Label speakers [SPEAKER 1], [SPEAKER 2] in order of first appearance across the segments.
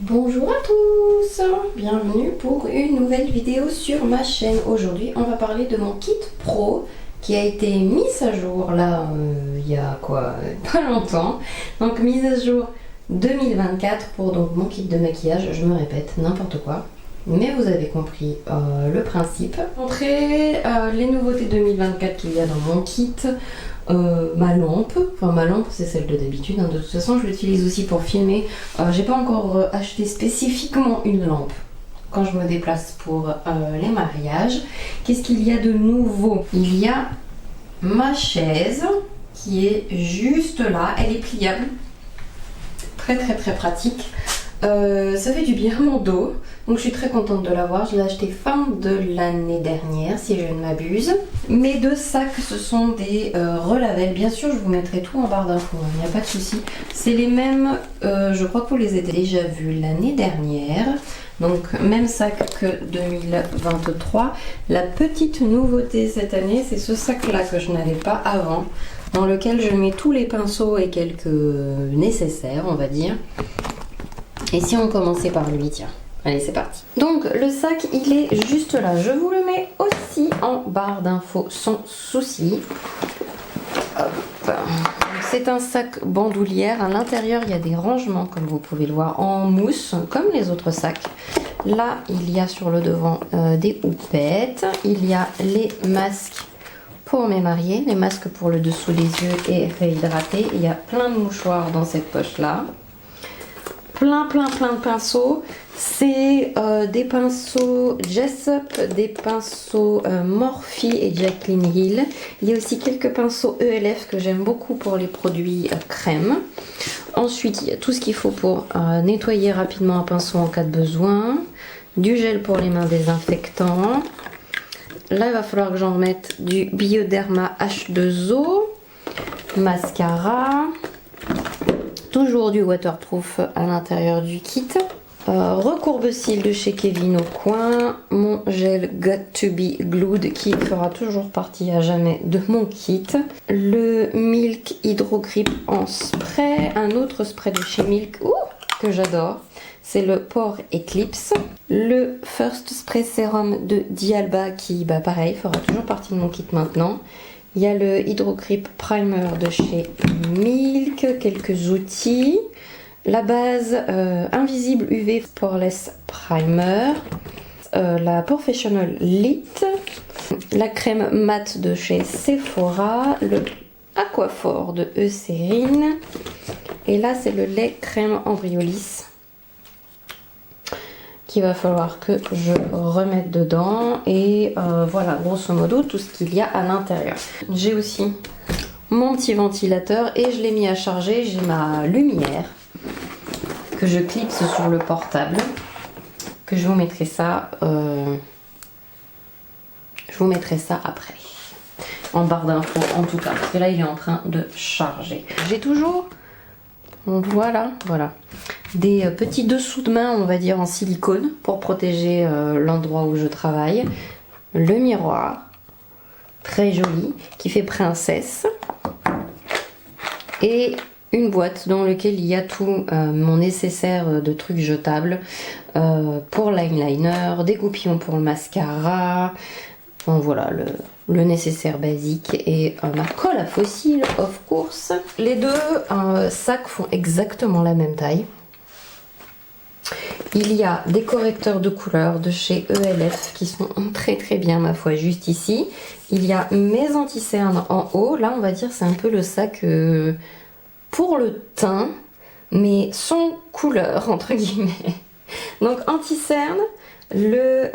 [SPEAKER 1] Bonjour à tous, bienvenue pour une nouvelle vidéo sur ma chaîne. Aujourd'hui on va parler de mon kit pro qui a été mis à jour là il y a quoi, pas longtemps. Donc mise à jour 2024 pour donc mon kit de maquillage, je me répète n'importe quoi. Mais vous avez compris le principe. Montrer les nouveautés 2024 qu'il y a dans mon kit. Ma lampe c'est celle de d'habitude, hein. De toute façon je l'utilise aussi pour filmer. J'ai pas encore acheté spécifiquement une lampe quand je me déplace pour les mariages. Qu'est-ce qu'il y a de nouveau? Il y a ma chaise qui est juste là, elle est pliable, très pratique. Ça fait du bien à mon dos, donc je suis très contente de l'avoir. Je l'ai acheté fin de l'année dernière si je ne m'abuse. Mes deux sacs, ce sont des Relavel. Bien sûr je vous mettrai tout en barre d'infos, il n'y a pas de souci. C'est les mêmes, je crois que vous les avez déjà vus l'année dernière. Donc même sac que 2023. La petite nouveauté cette année, c'est ce sac là que je n'avais pas avant, dans lequel je mets tous les pinceaux et quelques nécessaires on va dire. Et si on commençait par lui, tiens, allez c'est parti. Donc le sac il est juste là, je vous le mets aussi en barre d'infos sans souci. C'est un sac bandoulière, à l'intérieur il y a des rangements comme vous pouvez le voir en mousse comme les autres sacs. Là il y a sur le devant des houpettes, il y a les masques pour mes mariés, les masques pour le dessous des yeux et réhydrater. Il y a plein de mouchoirs dans cette poche là. Plein de pinceaux. C'est des pinceaux Jessup, des pinceaux Morphe et Jaclyn Hill. Il y a aussi quelques pinceaux ELF que j'aime beaucoup pour les produits crème. Ensuite, il y a tout ce qu'il faut pour nettoyer rapidement un pinceau en cas de besoin. Du gel pour les mains désinfectant. Là, il va falloir que j'en remette du Bioderma H2O. Mascara. Toujours du waterproof à l'intérieur du kit. Recourbe-cils de chez Kevyn Aucoin. Mon gel Got to Be Glued qui fera toujours partie à jamais de mon kit. Le Milk Hydro Grip en spray. Un autre spray de chez Milk que j'adore. C'est le Pore Eclipse. Le First Spray Serum de D'Alba qui, pareil, fera toujours partie de mon kit maintenant. Il y a le Hydro Grip Primer de chez Milk, quelques outils. La base Invisible UV Poreless Primer. La Professional Lit. La crème mat de chez Sephora. Le Aquaphor de Eucérine. Et là, c'est le lait crème Embryolis qu'il va falloir que je remette dedans. Et voilà grosso modo tout ce qu'il y a à l'intérieur. J'ai aussi mon petit ventilateur et je l'ai mis à charger. J'ai ma lumière que je clipse sur le portable, que je vous mettrai ça après en barre d'infos en tout cas, parce que là il est en train de charger. J'ai toujours voilà des petits dessous de main on va dire en silicone pour protéger l'endroit où je travaille. Le miroir très joli qui fait princesse et une boîte dans laquelle il y a tout mon nécessaire de trucs jetables pour l'eyeliner, des goupillons pour le mascara, bon, voilà le nécessaire basique et ma colle à fossiles of course. Les deux sacs font exactement la même taille. Il y a des correcteurs de couleurs de chez ELF qui sont très bien ma foi juste ici. Il y a mes anti-cernes en haut. Là on va dire c'est un peu le sac pour le teint mais sans couleur entre guillemets. Donc anti-cernes, le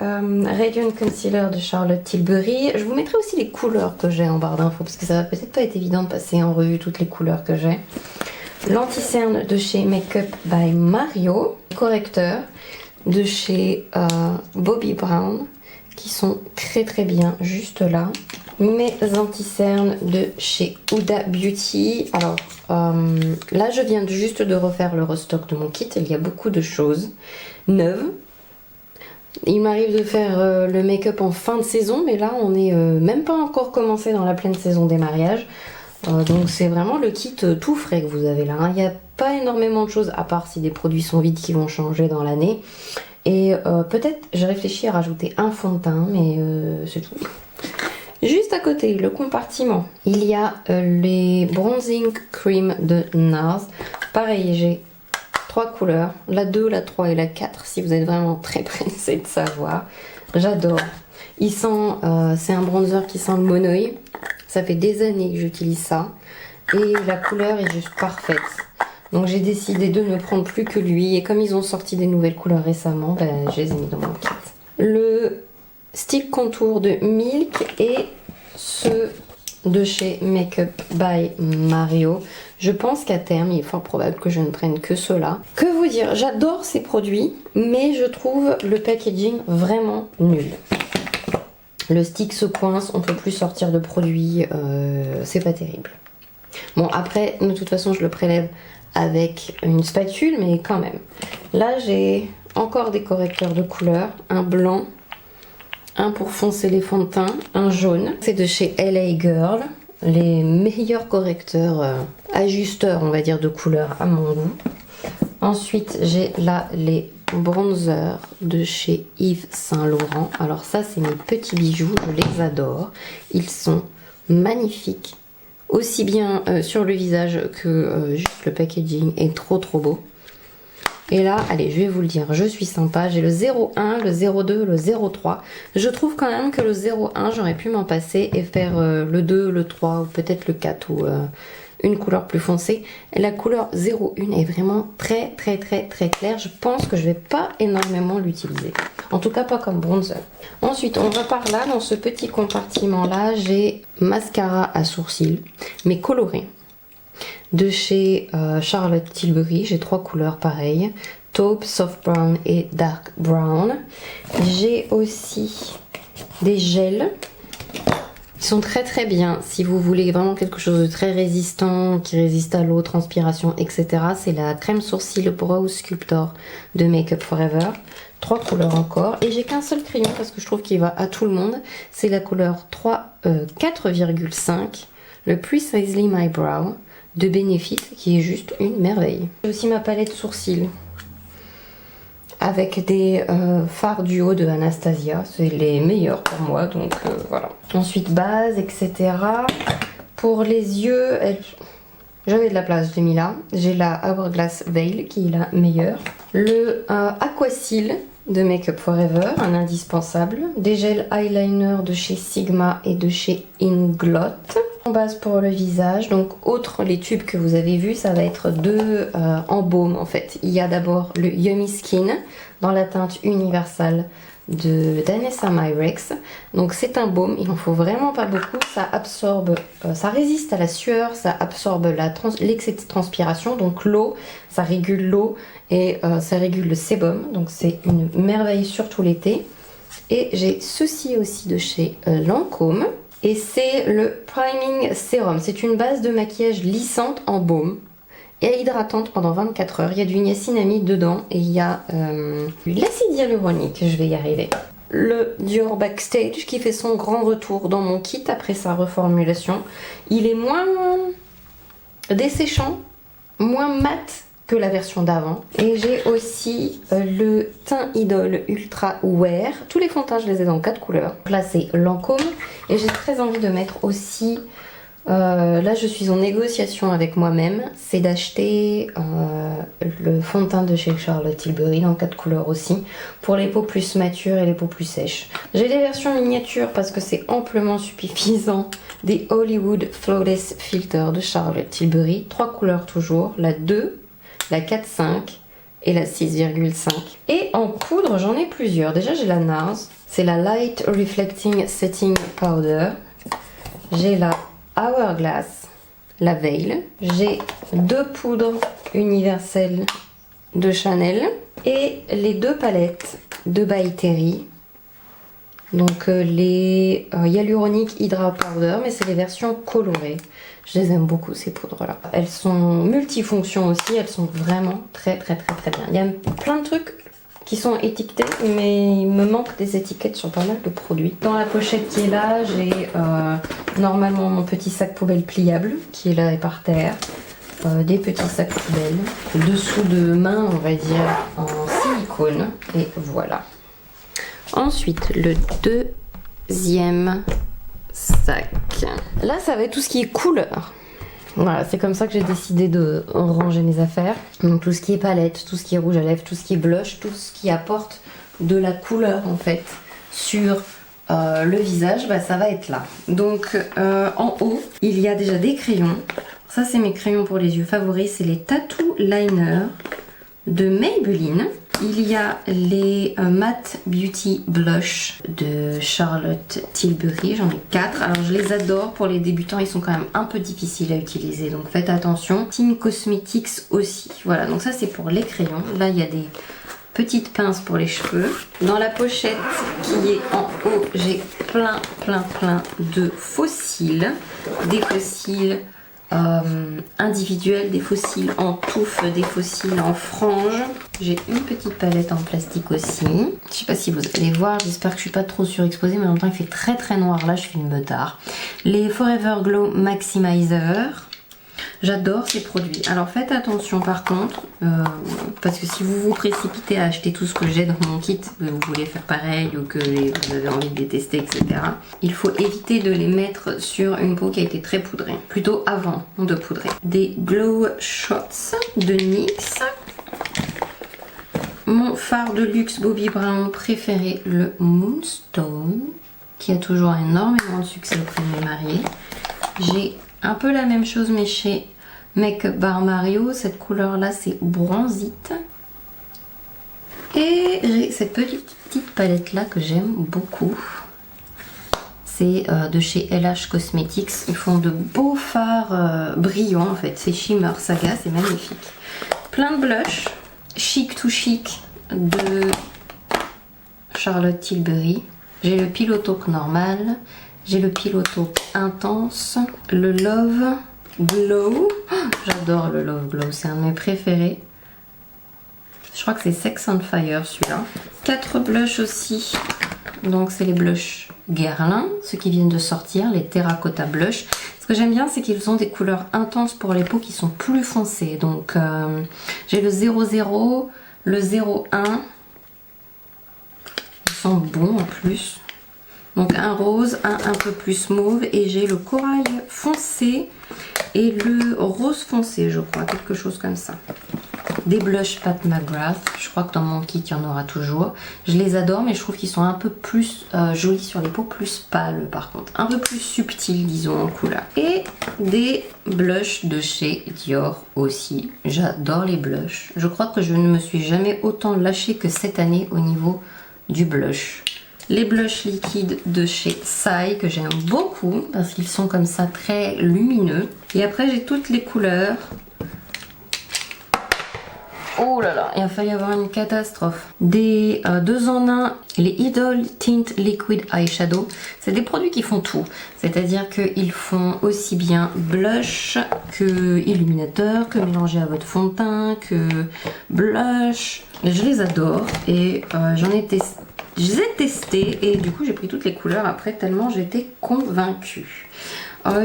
[SPEAKER 1] Radiant Concealer de Charlotte Tilbury. Je vous mettrai aussi les couleurs que j'ai en barre d'infos parce que ça va peut-être pas être évident de passer en revue toutes les couleurs que j'ai. L'anti-cerne de chez Makeup by Mario. Correcteur de chez Bobbi Brown qui sont très bien juste là. Mes anti-cernes de chez Huda Beauty. Alors là je viens juste de refaire le restock de mon kit. Il y a beaucoup de choses neuves. Il m'arrive de faire le make-up en fin de saison, mais là on est même pas encore commencé dans la pleine saison des mariages. Donc c'est vraiment le kit tout frais que vous avez là. Il n'y a pas énormément de choses, à part si des produits sont vides qui vont changer dans l'année. Et peut-être j'ai réfléchi à rajouter un fond de teint, mais c'est tout. Juste à côté, le compartiment, il y a les Bronzing Cream de NARS. Pareil, j'ai 3 couleurs, la 2, la 3 et la 4, si vous êtes vraiment très pressé de savoir. J'adore. Il sent, c'est un bronzer qui sent le monoï. Ça fait des années que j'utilise ça. Et la couleur est juste parfaite. Donc j'ai décidé de ne prendre plus que lui. Et comme ils ont sorti des nouvelles couleurs récemment, ben, je les ai mis dans mon kit. Le stick contour de Milk et ceux de chez Makeup by Mario. Je pense qu'à terme, il est fort probable que je ne prenne que ceux-là. Que vous dire, j'adore ces produits, mais je trouve le packaging vraiment nul. Le stick se coince, on peut plus sortir de produits, c'est pas terrible. Bon, après, de toute façon, je le prélève avec une spatule, mais quand même. Là, j'ai encore des correcteurs de couleur, un blanc, un pour foncer les fonds de teint, un jaune. C'est de chez LA Girl, les meilleurs correcteurs, ajusteurs, on va dire, de couleur à mon goût. Ensuite, j'ai là les bronzers de chez Yves Saint Laurent. Alors ça, c'est mes petits bijoux, je les adore. Ils sont magnifiques, aussi bien sur le visage que juste le packaging est trop beau. Et là, allez, je vais vous le dire, je suis sympa. J'ai le 01, le 02, le 03. Je trouve quand même que le 01, j'aurais pu m'en passer et faire le 2, le 3 ou peut-être le 4 ou une couleur plus foncée. Et la couleur 01 est vraiment très claire. Je pense que je vais pas énormément l'utiliser. En tout cas, pas comme bronzer. Ensuite, on va par là, dans ce petit compartiment-là, j'ai mascara à sourcils, mais coloré. De chez Charlotte Tilbury, j'ai 3 couleurs pareilles, taupe, soft brown et dark brown. J'ai aussi des gels qui sont très bien si vous voulez vraiment quelque chose de très résistant, qui résiste à l'eau, transpiration, etc. C'est la crème sourcil Brow Sculptor de Make Up For Ever. 3 couleurs encore, et j'ai qu'un seul crayon parce que je trouve qu'il va à tout le monde. C'est la couleur 4,5, le Precisely My Brow de Benefit, qui est juste une merveille. J'ai aussi ma palette sourcils avec des fards duo de Anastasia, c'est les meilleurs pour moi, donc voilà. Ensuite base, etc. Pour les yeux, j'avais de la place, je l'ai mis là. J'ai la Hourglass Veil qui est la meilleure. Le Aquasil de Make Up For Ever, un indispensable. Des gels eyeliner de chez Sigma et de chez Inglot. En base pour le visage, donc outre les tubes que vous avez vus, ça va être 2 en baume en fait. Il y a d'abord le Yummy Skin dans la teinte Universal de Danessa Myrex. Donc c'est un baume, il en faut vraiment pas beaucoup, ça absorbe, ça résiste à la sueur, ça absorbe l'excès de transpiration, donc l'eau, ça régule l'eau et ça régule le sébum, donc c'est une merveille surtout l'été. Et j'ai ceci aussi de chez Lancôme. Et c'est le Priming Serum. C'est une base de maquillage lissante en baume et hydratante pendant 24 heures. Il y a du niacinamide dedans et il y a de l'acide hyaluronique. Je vais y arriver. Le Dior Backstage qui fait son grand retour dans mon kit après sa reformulation. Il est moins desséchant, moins mat que la version d'avant. Et j'ai aussi le Teint Idol Ultra Wear. Tous les fonds de teint, je les ai dans 4 couleurs. Là, c'est Lancôme. Et j'ai très envie de mettre aussi... là, je suis en négociation avec moi-même. C'est d'acheter le fond de teint de chez Charlotte Tilbury dans 4 couleurs aussi. Pour les peaux plus matures et les peaux plus sèches. J'ai les versions miniatures parce que c'est amplement suffisant. Des Hollywood Flawless Filter de Charlotte Tilbury. 3 couleurs toujours. La 2... la 4,5 et la 6,5. Et en poudre, j'en ai plusieurs. Déjà, j'ai la NARS. C'est la Light Reflecting Setting Powder. J'ai la Hourglass, la Veil. J'ai 2 poudres universelles de Chanel. Et les 2 palettes de By Terry. Donc les Hyaluronic Hydra Powder, mais c'est les versions colorées. Je les aime beaucoup ces poudres là. Elles sont multifonctions aussi, elles sont vraiment très bien. Il y a plein de trucs qui sont étiquetés, mais il me manque des étiquettes sur pas mal de produits. Dans la pochette qui est là, j'ai normalement mon petit sac poubelle pliable qui est là et par terre. Des petits sacs poubelles, dessous de main on va dire en silicone, et voilà. Ensuite le deuxième sac. Là ça va être tout ce qui est couleur. Voilà, c'est comme ça que j'ai décidé de ranger mes affaires. Donc tout ce qui est palette, tout ce qui est rouge à lèvres, tout ce qui est blush, tout ce qui apporte de la couleur en fait sur le visage, bah, ça va être là. Donc en haut, il y a déjà des crayons. Ça c'est mes crayons pour les yeux favoris, c'est les Tattoo Liner de Maybelline. Il y a les Matte Beauty Blush de Charlotte Tilbury, j'en ai 4. Alors je les adore, pour les débutants ils sont quand même un peu difficiles à utiliser, donc faites attention. Team Cosmetics aussi, voilà, donc ça c'est pour les crayons. Là il y a des petites pinces pour les cheveux. Dans la pochette qui est en haut, j'ai plein de faux cils, des faux cils individuels, des faux cils en touffe, des faux cils en frange. J'ai une petite palette en plastique aussi. Je sais pas si vous allez voir, j'espère que je suis pas trop surexposée, mais en même temps il fait très noir là, je filme tard. Les Forever Glow Maximizer. J'adore ces produits. Alors faites attention par contre, parce que si vous vous précipitez à acheter tout ce que j'ai dans mon kit, que vous voulez faire pareil ou que vous avez envie de les tester, etc. Il faut éviter de les mettre sur une peau qui a été très poudrée. Plutôt avant de poudrer. Des Glow Shots de NYX. Mon fard de luxe Bobbi Brown préféré, le Moonstone, qui a toujours énormément de succès auprès de mes mariés. J'ai un peu la même chose mais chez Make-up Bar Mario, cette couleur là c'est bronzite. Et j'ai cette petite palette là que j'aime beaucoup. C'est de chez LH Cosmetics, ils font de beaux fards brillants en fait, c'est Shimmer Saga, c'est magnifique. Plein de blush, Chic to Chic de Charlotte Tilbury. J'ai le Pillow Talk normal. J'ai le Pillow Talk intense, le Love Glow. Oh, j'adore le Love Glow, c'est un de mes préférés. Je crois que c'est Sex on Fire celui-là. 4 blushs aussi. Donc c'est les blushs Guerlain, ceux qui viennent de sortir, les Terracotta Blush. Ce que j'aime bien, c'est qu'ils ont des couleurs intenses pour les peaux qui sont plus foncées. Donc j'ai le 00, le 01. Ils sont bons en plus. Donc un rose, un peu plus mauve, et j'ai le corail foncé et le rose foncé, je crois, quelque chose comme ça. Des blushs Pat McGrath, je crois que dans mon kit il y en aura toujours. Je les adore, mais je trouve qu'ils sont un peu plus jolis sur les peaux, plus pâles par contre, un peu plus subtils disons en couleur. Et des blushs de chez Dior aussi, j'adore les blushs. Je crois que je ne me suis jamais autant lâchée que cette année au niveau du blush. Les blushs liquides de chez Sai que j'aime beaucoup parce qu'ils sont comme ça très lumineux. Et après j'ai toutes les couleurs. Oh là là, il a fallu avoir une catastrophe. Des 2 en 1, les Idol Tint Liquid Eyeshadow. C'est des produits qui font tout. C'est-à-dire qu'ils font aussi bien blush que illuminateur, que mélanger à votre fond de teint, que blush. Je les adore et j'en ai testé. Je les ai testés et du coup j'ai pris toutes les couleurs après tellement j'étais convaincue.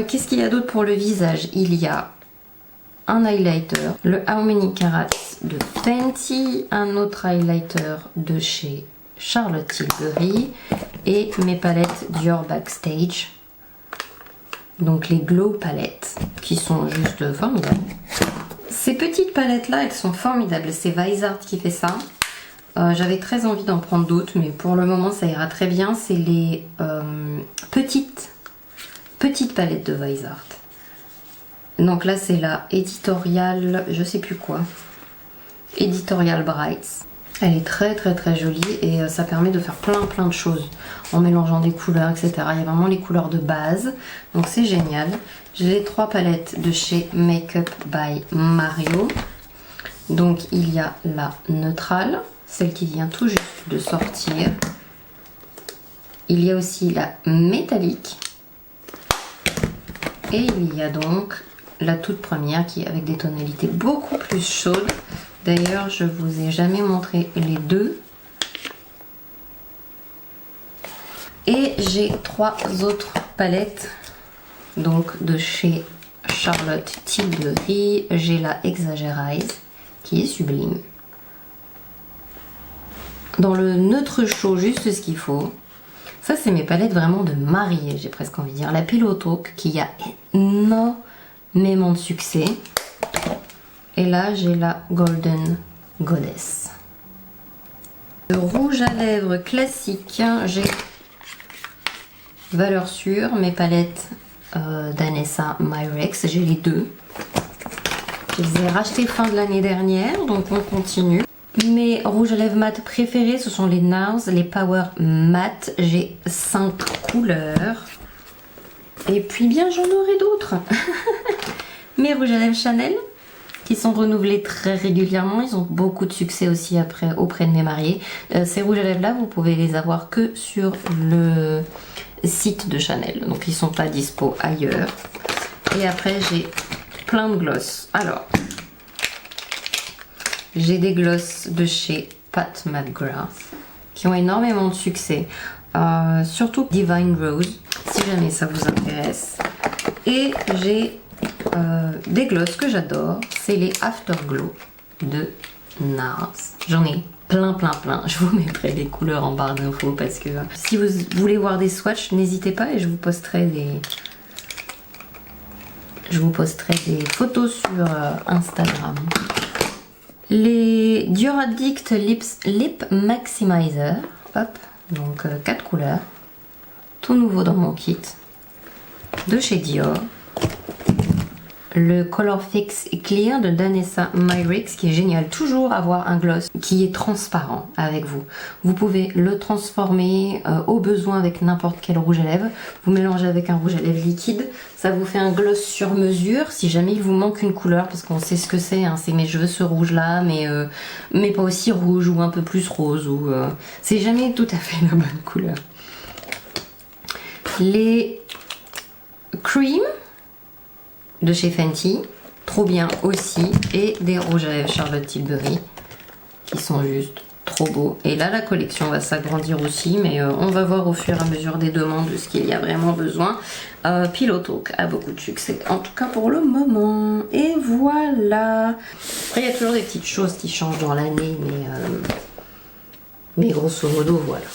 [SPEAKER 1] Qu'est-ce qu'il y a d'autre pour le visage? Il y a un highlighter, le How Many Carats de Fenty, un autre highlighter de chez Charlotte Tilbury et mes palettes Dior Backstage. Donc les Glow palettes qui sont juste formidables. Ces petites palettes là elles sont formidables, c'est Weissart qui fait ça. J'avais très envie d'en prendre d'autres, mais pour le moment ça ira très bien. C'est les petites palettes de Weissart. Donc là c'est la Editorial, je sais plus quoi, Editorial Brights. Elle est très jolie et ça permet de faire plein de choses en mélangeant des couleurs, etc. Il y a vraiment les couleurs de base, donc c'est génial. J'ai les 3 palettes de chez Make-up by Mario. Donc il y a la neutrale, celle qui vient tout juste de sortir. Il y a aussi la métallique. Et il y a donc la toute première qui est avec des tonalités beaucoup plus chaudes. D'ailleurs, je vous ai jamais montré les deux j'ai 3 autres palettes, donc de chez Charlotte Tilbury. J'ai la Exagerize qui est sublime. Dans le neutre chaud, juste ce qu'il faut. Ça, c'est mes palettes vraiment de mariée, j'ai presque envie de dire. La Pillow Talk qui a énormément de succès. Et là, j'ai la Golden Goddess. Le rouge à lèvres classique, j'ai valeur sûre, mes palettes d'Anessa Myrex, j'ai les deux. Je les ai rachetées fin de l'année dernière, donc on continue. Mes rouges à lèvres mat préférés, ce sont les NARS, les Power Matte. J'ai 5 couleurs. Et puis bien, j'en aurai d'autres. Mes rouges à lèvres Chanel, qui sont renouvelés très régulièrement. Ils ont beaucoup de succès aussi après auprès de mes mariés. Ces rouges à lèvres là, vous pouvez les avoir que sur le site de Chanel. Donc ils sont pas dispo ailleurs. Et après, j'ai plein de gloss. Alors, j'ai des gloss de chez Pat McGrath qui ont énormément de succès. Surtout Divine Rose, si jamais ça vous intéresse. Et j'ai des gloss que j'adore. C'est les Afterglow de NARS. J'en ai plein. Je vous mettrai les couleurs en barre d'infos parce que si vous voulez voir des swatchs, n'hésitez pas et je vous posterai des photos sur Instagram. Les Dior Addict Lip Maximizer, hop, donc 4 couleurs, tout nouveau dans mon kit, de chez Dior. Le Color Fix Clear de Danessa Myrix qui est génial, toujours avoir un gloss qui est transparent avec vous. Vous pouvez le transformer au besoin avec n'importe quel rouge à lèvres. Vous mélangez avec un rouge à lèvres liquide, ça vous fait un gloss sur mesure si jamais il vous manque une couleur, parce qu'on sait ce que c'est, hein, c'est mais je veux ce rouge là mais pas aussi rouge ou un peu plus rose, ou c'est jamais tout à fait la bonne couleur. Les Cream de chez Fenty, trop bien aussi, et des rouges à lèvres Charlotte Tilbury qui sont juste trop beaux. Et là la collection va s'agrandir aussi, mais on va voir au fur et à mesure des demandes de ce qu'il y a vraiment besoin. Pillow Talk a beaucoup de succès, en tout cas pour le moment. Et voilà. Après il y a toujours des petites choses qui changent dans l'année, mais grosso modo voilà.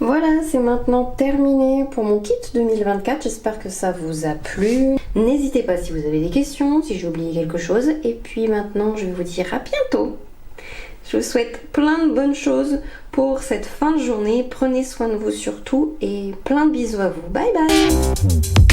[SPEAKER 1] Voilà, c'est maintenant terminé pour mon kit 2024. J'espère que ça vous a plu. N'hésitez pas si vous avez des questions, si j'ai oublié quelque chose. Et puis maintenant, je vais vous dire à bientôt. Je vous souhaite plein de bonnes choses pour cette fin de journée. Prenez soin de vous surtout et plein de bisous à vous. Bye bye!